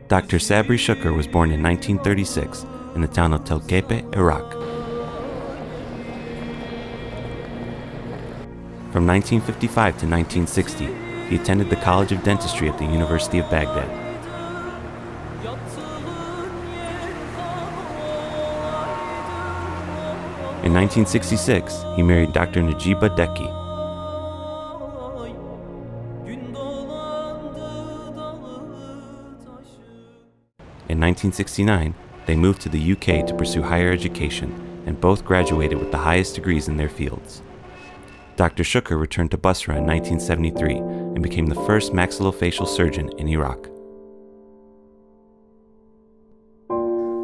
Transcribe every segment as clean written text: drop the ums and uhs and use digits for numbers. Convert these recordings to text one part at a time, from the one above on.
Dr. Sabri Shuker was born in 1936 in the town of Tel Kepe, Iraq. From 1955 to 1960, he attended the College of Dentistry at the University of Baghdad. In 1966, he married Dr. Najiba Deki. In 1969, they moved to the UK to pursue higher education, and both graduated with the highest degrees in their fields. Dr. Shuker returned to Basra in 1973 and became the first maxillofacial surgeon in Iraq.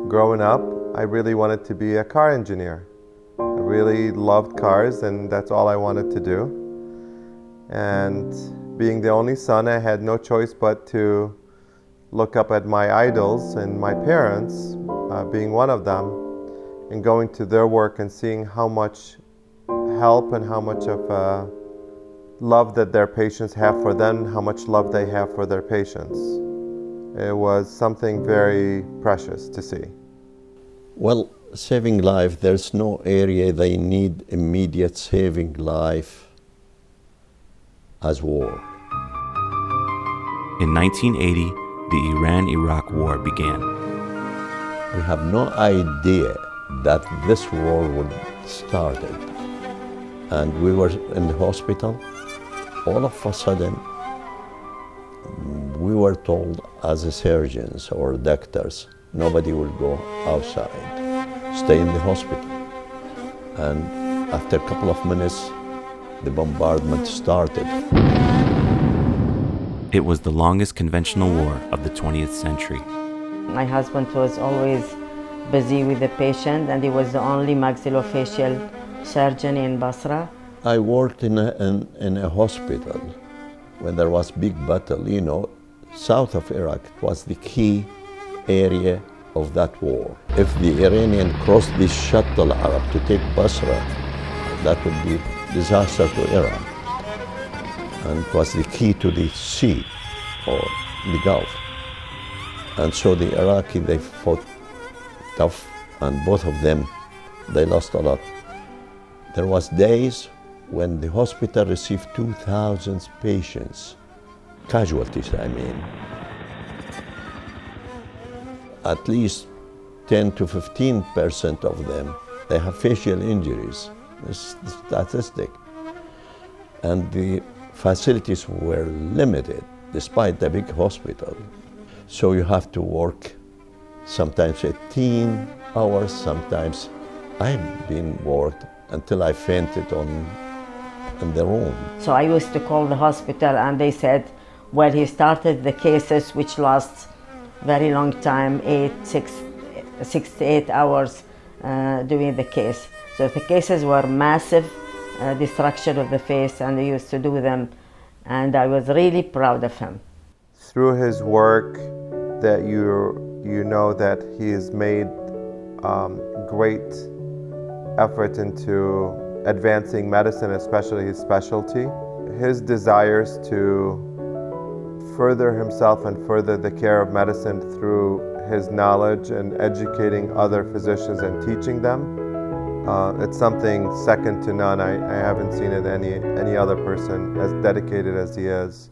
Growing up, I really wanted to be a car engineer. I really loved cars, and that's all I wanted to do. And being the only son, I had no choice but to look up at my idols and my parents, being one of them, and going to their work and seeing how much help and how much of love that their patients have for them, how much love they have for their patients. It was something very precious to see. Well, saving life, there's no area they need immediate saving life as war. In 1980, the Iran-Iraq War began. We have no idea that this war would started. And we were in the hospital. All of a sudden, we were told as surgeons or doctors, nobody will go outside, stay in the hospital. And after a couple of minutes, the bombardment started. It was the longest conventional war of the 20th century. My husband was always busy with the patient, and he was the only maxillofacial surgeon in Basra. I worked in a hospital when there was big battle, south of Iraq. It was the key area of that war. If the Iranian crossed the Shatt al-Arab to take Basra, that would be disaster to Iran. And it was the key to the sea or the Gulf. And so the Iraqi, they fought tough, and both of them, they lost a lot. There was days when the hospital received 2,000 patients, casualties, I mean. At least 10 to 15% of them, they have facial injuries. It's the statistic. And the facilities were limited despite the big hospital. So you have to work sometimes 18 hours, sometimes I've been worked until I fainted in the room. So I used to call the hospital, and they said, well, he started the cases which last very long time, 6 to 8 hours doing the case. So the cases were massive destruction of the face, and he used to do them, and I was really proud of him. Through his work, that you know that he has made great effort into advancing medicine, especially his specialty. His desires to further himself and further the care of medicine through his knowledge and educating other physicians and teaching them. It's something second to none. I haven't seen it any other person as dedicated as he is.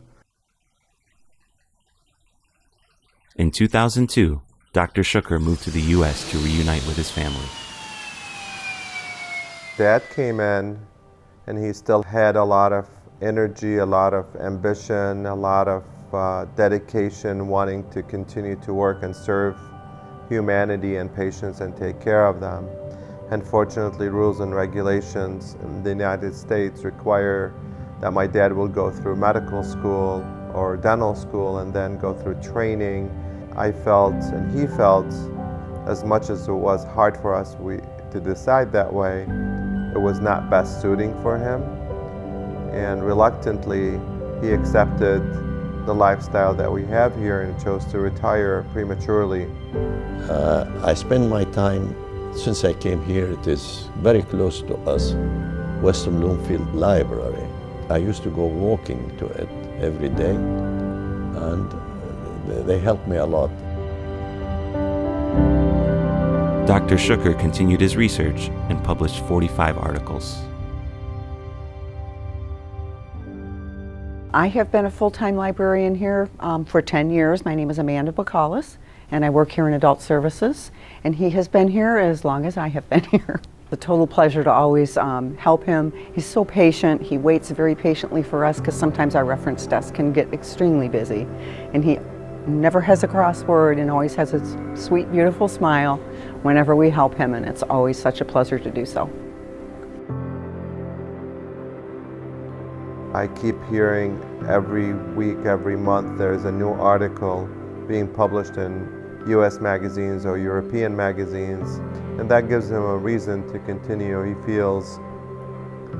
In 2002, Dr. Shuker moved to the U.S. to reunite with his family. Dad came in, and he still had a lot of energy, a lot of ambition, a lot of dedication, wanting to continue to work and serve humanity and patients and take care of them. Unfortunately, rules and regulations in the United States require that my dad will go through medical school or dental school and then go through training. I felt, and he felt, as much as it was hard for us to decide that way, it was not best suiting for him. And reluctantly, he accepted the lifestyle that we have here and chose to retire prematurely. I spend my time, since I came here, it is very close to us, Western Bloomfield Library. I used to go walking to it every day, and they helped me a lot. Dr. Shuker continued his research and published 45 articles. I have been a full-time librarian here for 10 years. My name is Amanda Bacallis, and I work here in Adult Services. And he has been here as long as I have been here. It's a total pleasure to always help him. He's so patient. He waits very patiently for us because sometimes our reference desk can get extremely busy. And he never has a crossword and always has his sweet, beautiful smile whenever we help him, and it's always such a pleasure to do so. I keep hearing every week, every month, there's a new article being published in US magazines or European magazines, and that gives him a reason to continue. He feels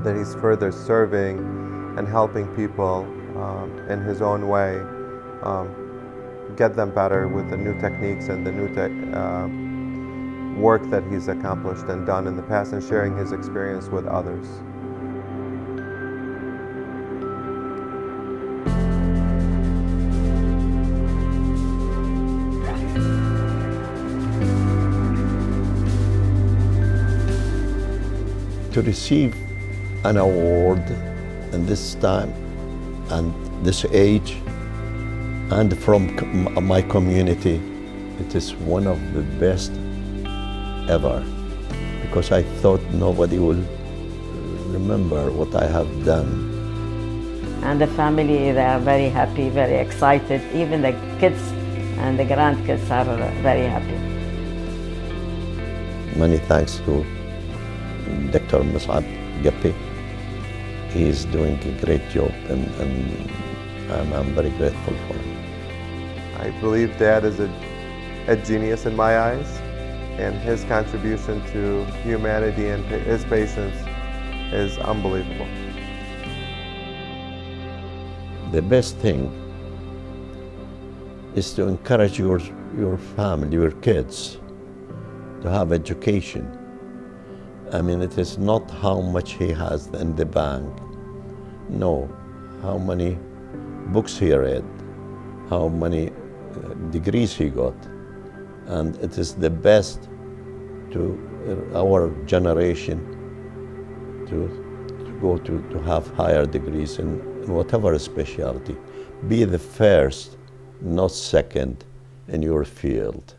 that he's further serving and helping people in his own way, get them better with the new techniques and the new work that he's accomplished and done in the past, and sharing his experience with others. To receive an award in this time and this age and from my community, it is one of the best ever, because I thought nobody will remember what I have done. And the family, they are very happy, very excited. Even the kids and the grandkids are very happy. Many thanks to Dr. Mus'ab Gappi. He is doing a great job, and I'm very grateful for him. I believe Dad is a genius in my eyes, and his contribution to humanity and his patients is unbelievable. The best thing is to encourage your family, your kids, to have education. I mean, it is not how much he has in the bank. No, how many books he read, how many degrees he got. And it is the best to our generation to go to have higher degrees in whatever specialty. Be the first, not second, in your field.